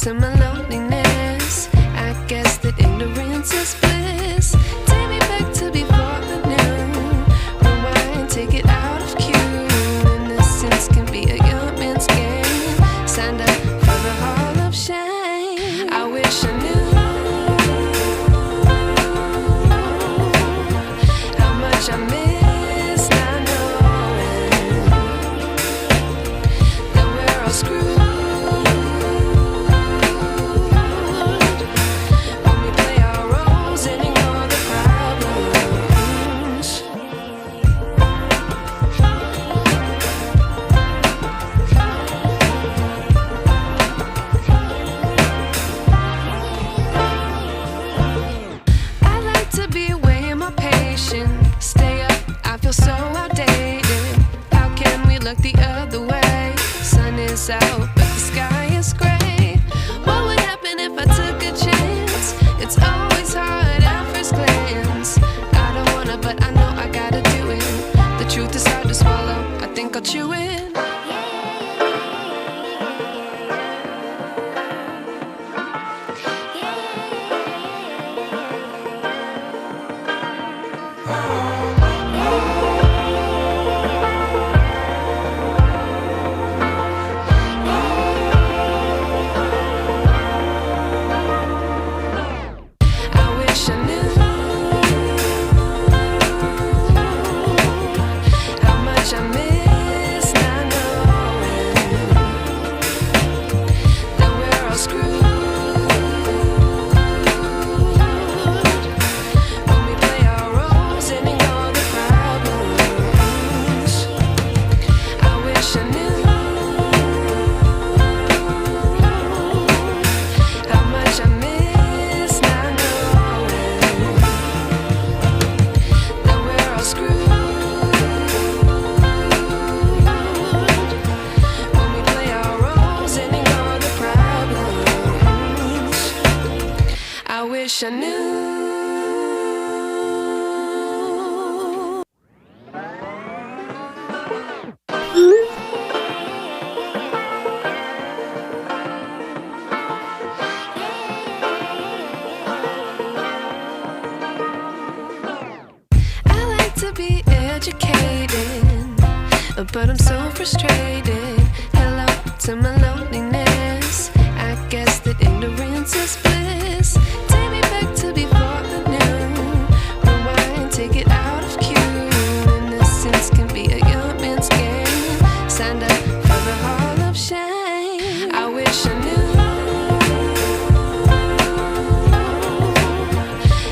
to my loneliness. I guess that ignorance is bliss. Take me back to before the new. Rewind, take it out of cue. Innocence can be a young man's game. Signed up for the hall of shame. I wish I knew how much I miss not knowing that we're all screwed. Stay up, I feel so outdated. How can we look the other way? Sun is out, but the sky is gray. What would happen if I took a chance? It's always hard at first glance. I don't wanna, but I know I gotta do it. The truth is hard to swallow, I think I'll chew it. I wish I knew. I like to be educated, but I'm so frustrated. Hello to my loneliness. I guess that ignorance is bliss. Take me back to before the new. Rewind, take it out of cue. Innocence can be a young man's game. Signed up for the hall of shame. I wish I knew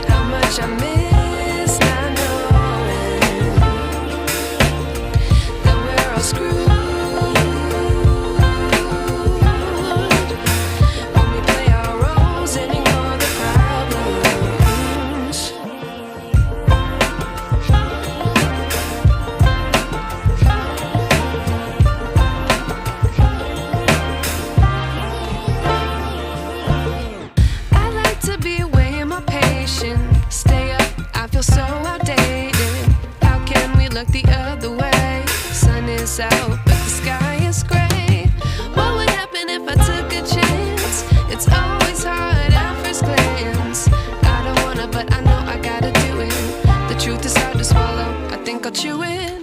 how much I miss not knowing that we're all screwed. Stay up, I feel so outdated. How can we look the other way? Sun is out, but the sky is gray. What would happen if I took a chance? It's always hard at first glance. I don't wanna, but I know I gotta do it. The truth is hard to swallow, I think I'll chew it.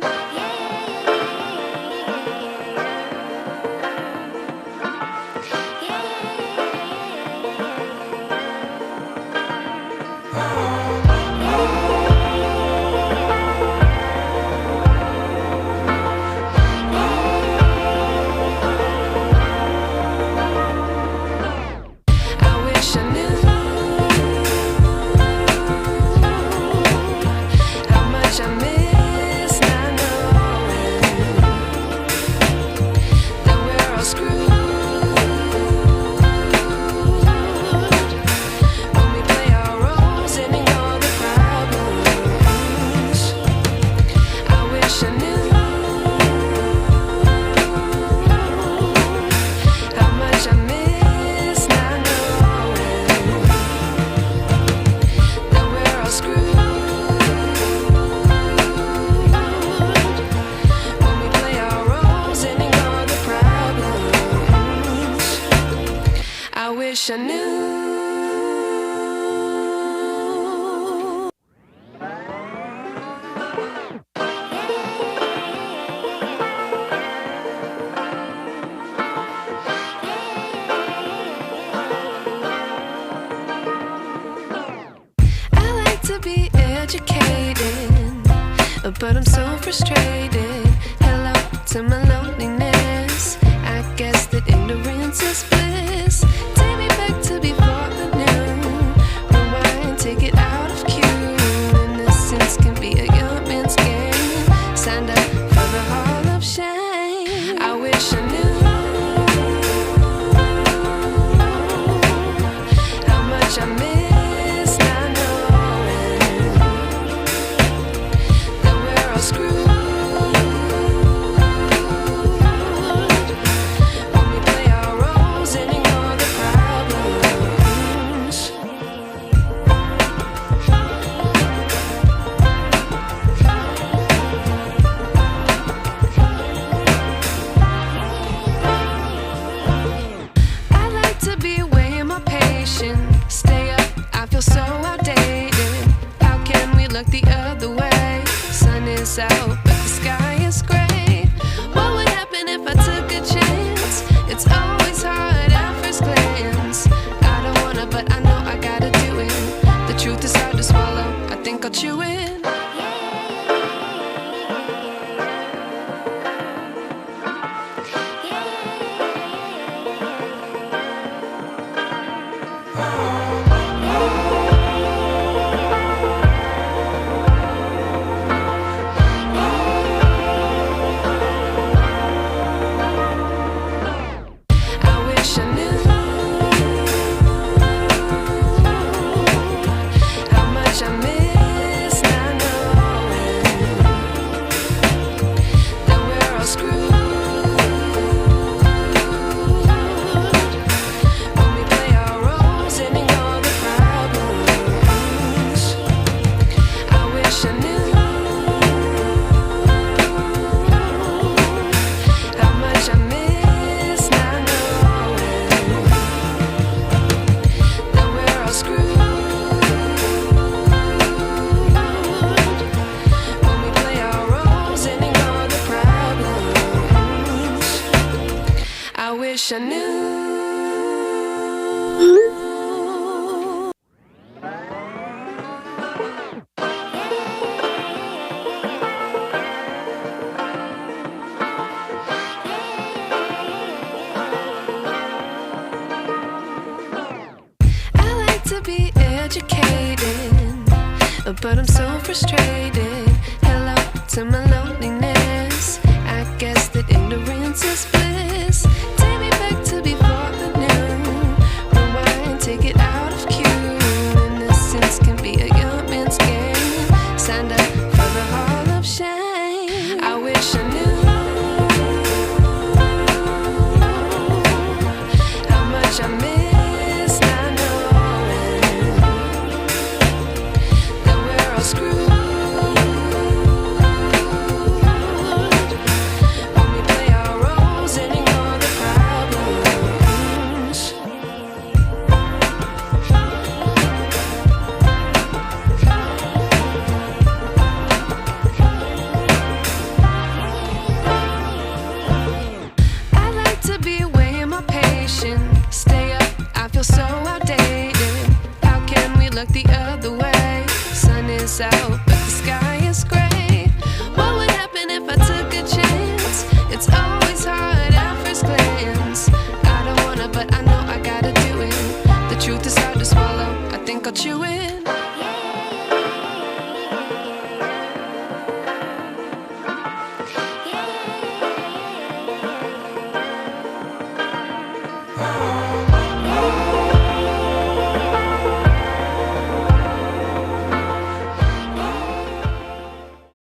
I miss now. wish I knew. To be educated, but I'm so frustrated. Hello to my loneliness. I guess that ignorance is bliss. Take me back to before the noon. Rewind, take it out of cue. Innocence can be a young man's game. Signed up for the hall of shame. I wish I knew how much I miss. Stay up, I feel so outdated. How can we look the other way? Sun is out, but the sky is gray. What would happen if I took a chance? It's always hard at first glance. I don't wanna, but I know I gotta do it. The truth is hard to swallow, I think I'll chew it. I wish I knew. I like to be educated, but I'm so frustrated. Hello to my loneliness. I guess that ignorance is bliss. Take me back to before the noon. Rewind, take it out of cue. Innocence can be a young man's game. Signed up for the hall of shame. I wish I knew how much I miss not knowing that we're all screwed. Stay up, I feel so outdated. How can we look the other way? Sun is out.